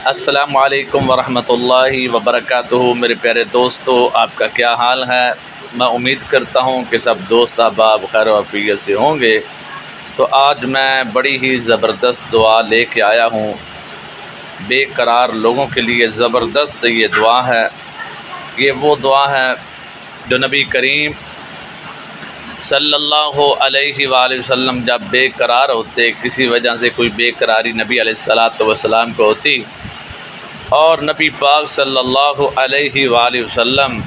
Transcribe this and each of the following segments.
السلام علیکم ورحمۃ اللہ وبرکاتہ۔ میرے پیارے دوستو، آپ کا کیا حال ہے؟ میں امید کرتا ہوں کہ سب دوست احباب خیر و عافیت سے ہوں گے۔ تو آج میں بڑی ہی زبردست دعا لے کے آیا ہوں، بے قرار لوگوں کے لیے زبردست یہ دعا ہے۔ یہ وہ دعا ہے جو نبی کریم صلی اللہ علیہ وآلہ وسلم جب بے قرار ہوتے، کسی وجہ سے کوئی بے قراری نبی علیہ السلام کو ہوتی، اور نبی پاک صلی اللہ علیہ وآلہ وسلم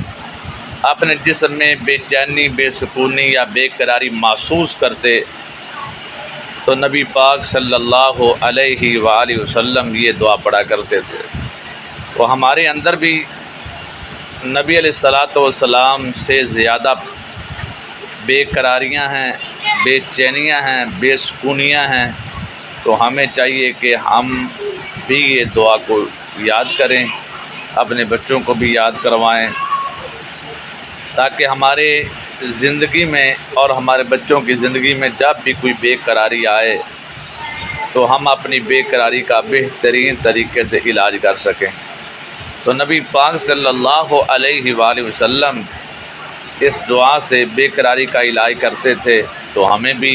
اپنے جسم میں بے چینی، بے سکونی یا بے قراری محسوس کرتے، تو نبی پاک صلی اللہ علیہ وآلہ وسلم یہ دعا پڑھا کرتے تھے۔ تو ہمارے اندر بھی نبی علیہ السلام سے زیادہ بے قراریاں ہیں، بے چینیاں ہیں، بے سکونیاں ہیں، تو ہمیں چاہیے کہ ہم بھی یہ دعا کو یاد کریں، اپنے بچوں کو بھی یاد کروائیں، تاکہ ہمارے زندگی میں اور ہمارے بچوں کی زندگی میں جب بھی کوئی بے قراری آئے تو ہم اپنی بے قراری کا بہترین طریقے سے علاج کر سکیں۔ تو نبی پاک صلی اللہ علیہ وآلہ وسلم اس دعا سے بے قراری کا علاج کرتے تھے، تو ہمیں بھی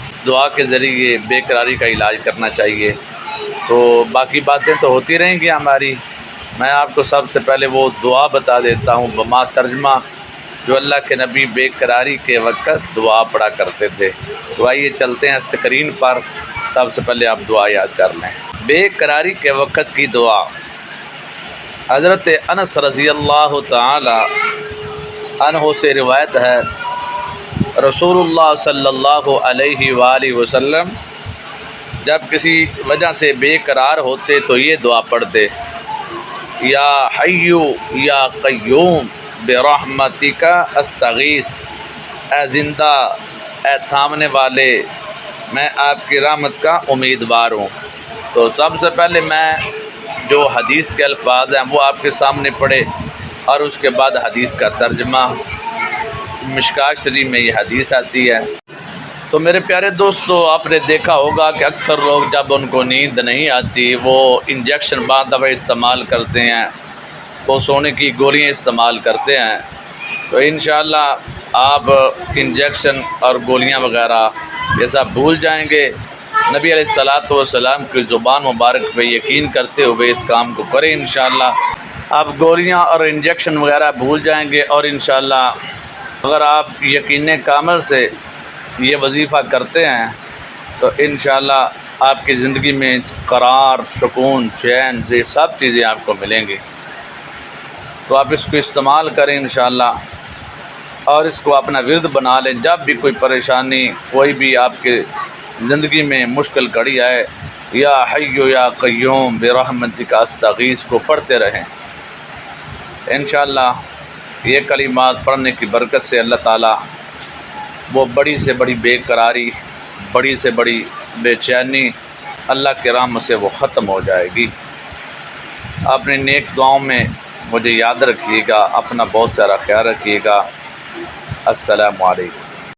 اس دعا کے ذریعے بے قراری کا علاج کرنا چاہیے۔ تو باقی باتیں تو ہوتی رہیں گی ہماری، میں آپ کو سب سے پہلے وہ دعا بتا دیتا ہوں بما ترجمہ جو اللہ کے نبی بے قراری کے وقت دعا پڑھا کرتے تھے۔ تو آئیے چلتے ہیں اسکرین پر، سب سے پہلے آپ دعا یاد کر لیں۔ بے قراری کے وقت کی دعا۔ حضرت انس رضی اللہ تعالی عنہ سے روایت ہے، رسول اللہ صلی اللہ علیہ وآلہ وسلم جب کسی وجہ سے بے قرار ہوتے تو یہ دعا پڑھتے، یا حیو یا قیوم برحمتک استغیث، اے زندہ، اے تھامنے والے، میں آپ کی رحمت کا امیدوار ہوں۔ تو سب سے پہلے میں جو حدیث کے الفاظ ہیں وہ آپ کے سامنے پڑھے، اور اس کے بعد حدیث کا ترجمہ۔ مشکاۃ شریف میں یہ حدیث آتی ہے۔ تو میرے پیارے دوستو، آپ نے دیکھا ہوگا کہ اکثر لوگ جب ان کو نیند نہیں آتی وہ انجیکشن بعض دفعہ استعمال کرتے ہیں، وہ سونے کی گولیاں استعمال کرتے ہیں۔ تو انشاءاللہ آپ انجیکشن اور گولیاں وغیرہ یہ سب بھول جائیں گے، نبی علیہ السلام کی زبان مبارک پہ یقین کرتے ہوئے اس کام کو کریں انشاءاللہ۔ آپ گولیاں اور انجیکشن وغیرہ بھول جائیں گے، اور انشاءاللہ اگر آپ یقین کامل سے یہ وظیفہ کرتے ہیں تو انشاءاللہ آپ کی زندگی میں قرار، سکون، چین، یہ سب چیزیں آپ کو ملیں گی۔ تو آپ اس کو استعمال کریں انشاءاللہ، اور اس کو اپنا ورد بنا لیں۔ جب بھی کوئی پریشانی، کوئی بھی آپ کے زندگی میں مشکل گھڑی آئے، یا حی یا قیوم برحمتک استغیث کو پڑھتے رہیں۔ انشاءاللہ یہ کلمات پڑھنے کی برکت سے اللہ تعالیٰ وہ بڑی سے بڑی بے قراری، بڑی سے بڑی بے چینی اللہ کے رحمت سے وہ ختم ہو جائے گی۔ اپنے نیک دعاؤں میں مجھے یاد رکھیے گا، اپنا بہت سارا خیال رکھیے گا۔ السلام علیکم۔